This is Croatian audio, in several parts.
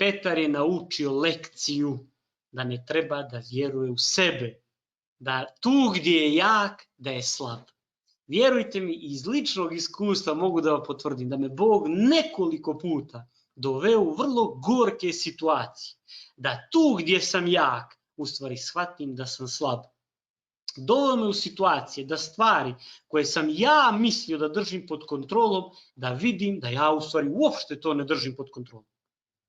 Petar je naučio lekciju da ne treba da vjeruje u sebe, da tu gdje je jak, da je slab. Vjerujte mi, iz ličnog iskustva mogu da vam potvrdim da me Bog nekoliko puta doveo u vrlo gorke situacije, da tu gdje sam jak, u stvari shvatim da sam slab. Doveo me u situacije da stvari koje sam ja mislio da držim pod kontrolom, da vidim da ja u stvari uopšte to ne držim pod kontrolom.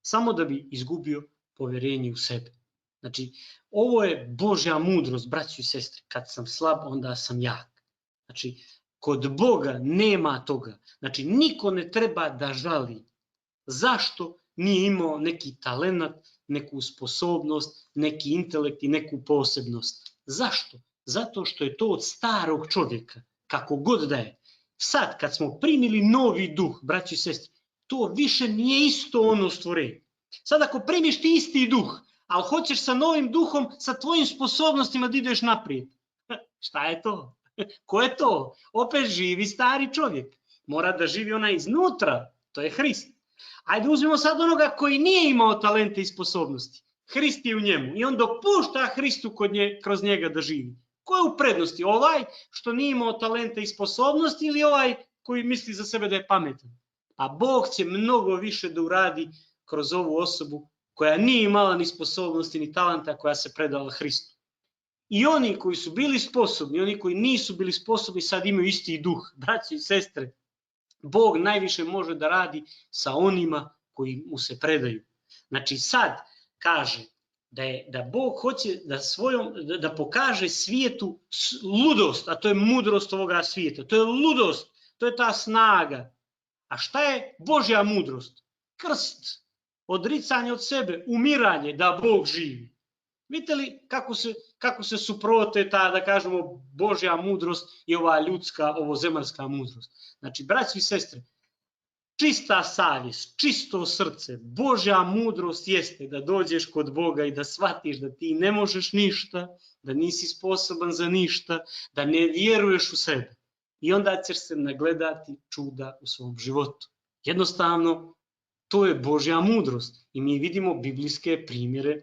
Samo da bi izgubio povjerenje u sebe. Znači, ovo je Božja mudrost, braćo i sestre. Kad sam slab, onda sam jak. Znači, kod Boga nema toga. Znači, niko ne treba da žali. Zašto nije imao neki talenat, neku sposobnost, neki intelekt i neku posebnost? Zašto? Zato što je to od starog čovjeka, kako god da je. Sad, kad smo primili novi duh, braći i sestri, to više nije isto ono stvorenje. Sad ako primiš ti isti duh, ali hoćeš sa novim duhom, sa tvojim sposobnostima da ideš naprijed. Šta je to? Ko je to? Opet živi stari čovjek. Mora da živi onaj iznutra, to je Hrist. Ajde uzmemo sad onoga koji nije imao talente i sposobnosti. Hrist je u njemu i on dopušta Hristu kroz njega da živi. Ko je u prednosti? Ovaj što nije imao talente i sposobnosti ili ovaj koji misli za sebe da je pametan? A Bog će mnogo više da uradi kroz ovu osobu koja nije imala ni sposobnosti ni talenta, koja se predala Hristu. I oni koji su bili sposobni, oni koji nisu bili sposobni, sad imaju isti duh. Braći i sestre, Bog najviše može da radi sa onima koji mu se predaju. Znači sad kaže da Bog hoće da pokaže svijetu ludost, a to je mudrost ovoga svijeta. To je ludost, to je ta snaga. A šta je Božja mudrost? Krst, odricanje od sebe, umiranje da Bog živi. Vidite li kako se suprote ta, da kažemo, Božja mudrost i ova ljudska, ovozemaljska mudrost. Znači, braći i sestre, čista savjest, čisto srce, Božja mudrost jeste da dođeš kod Boga i da shvatiš da ti ne možeš ništa, da nisi sposoban za ništa, da ne vjeruješ u sebe. I onda ćeš se nagledati čuda u svom životu. Jednostavno, to je Božja mudrost i mi vidimo biblijske primjere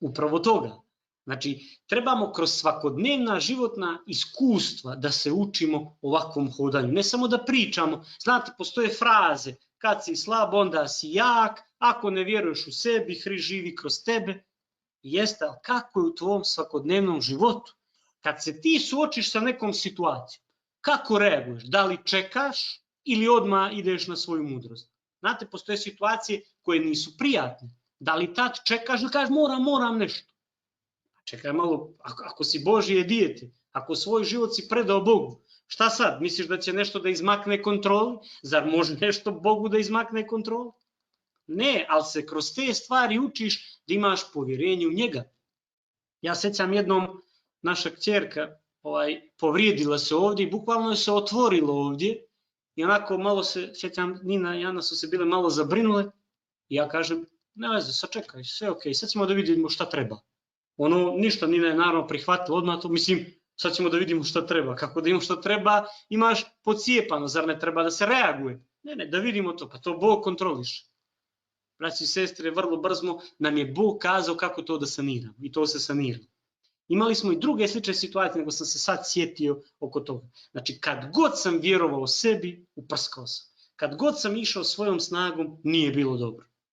upravo toga. Znači, trebamo kroz svakodnevna životna iskustva da se učimo ovakvom hodanju. Ne samo da pričamo, znate, postoje fraze, kad si slab, onda si jak, ako ne vjeruješ u sebi, Hrist živi kroz tebe. Jeste, ali kako je u tvom svakodnevnom životu? Kad se ti suočiš sa nekom situacijom, kako reaguješ? Da li čekaš ili odmah ideš na svoju mudrost? Znate, postoje situacije koje nisu prijatne. Da li tad čekaš ili kažeš moram nešto? Čekaj malo, ako si Božje dijete, ako svoj život si predao Bogu, šta sad? Misliš da će nešto da izmakne kontroli? Zar može nešto Bogu da izmakne kontroli? Ne, ali se kroz te stvari učiš da imaš povjerenje u njega. Ja sećam jednom, naša kćerka povrijedila se ovdje i bukvalno je se otvorilo ovdje i onako malo se, sećam, Nina i Ana su se bile malo zabrinule i ja kažem, ne veze, sad čekaj, sve okej, sad ćemo da vidimo šta treba. Ništa, Nina je naravno prihvatila odmah to, mislim, sad ćemo da vidimo šta treba. Kako da imamo šta treba, imaš pocijepano, zar ne treba da se reaguje? Ne, da vidimo to, pa to Bog kontroliše. Braći i sestre, vrlo brzo nam je Bog kazao kako to da saniramo i to se saniramo. Imali smo i druge slične situacije, nego sam se sad sjetio oko toga. Znači, kad god sam vjerovao sebi, uprskao sam. Kad god sam išao svojom snagom, nije bilo dobro.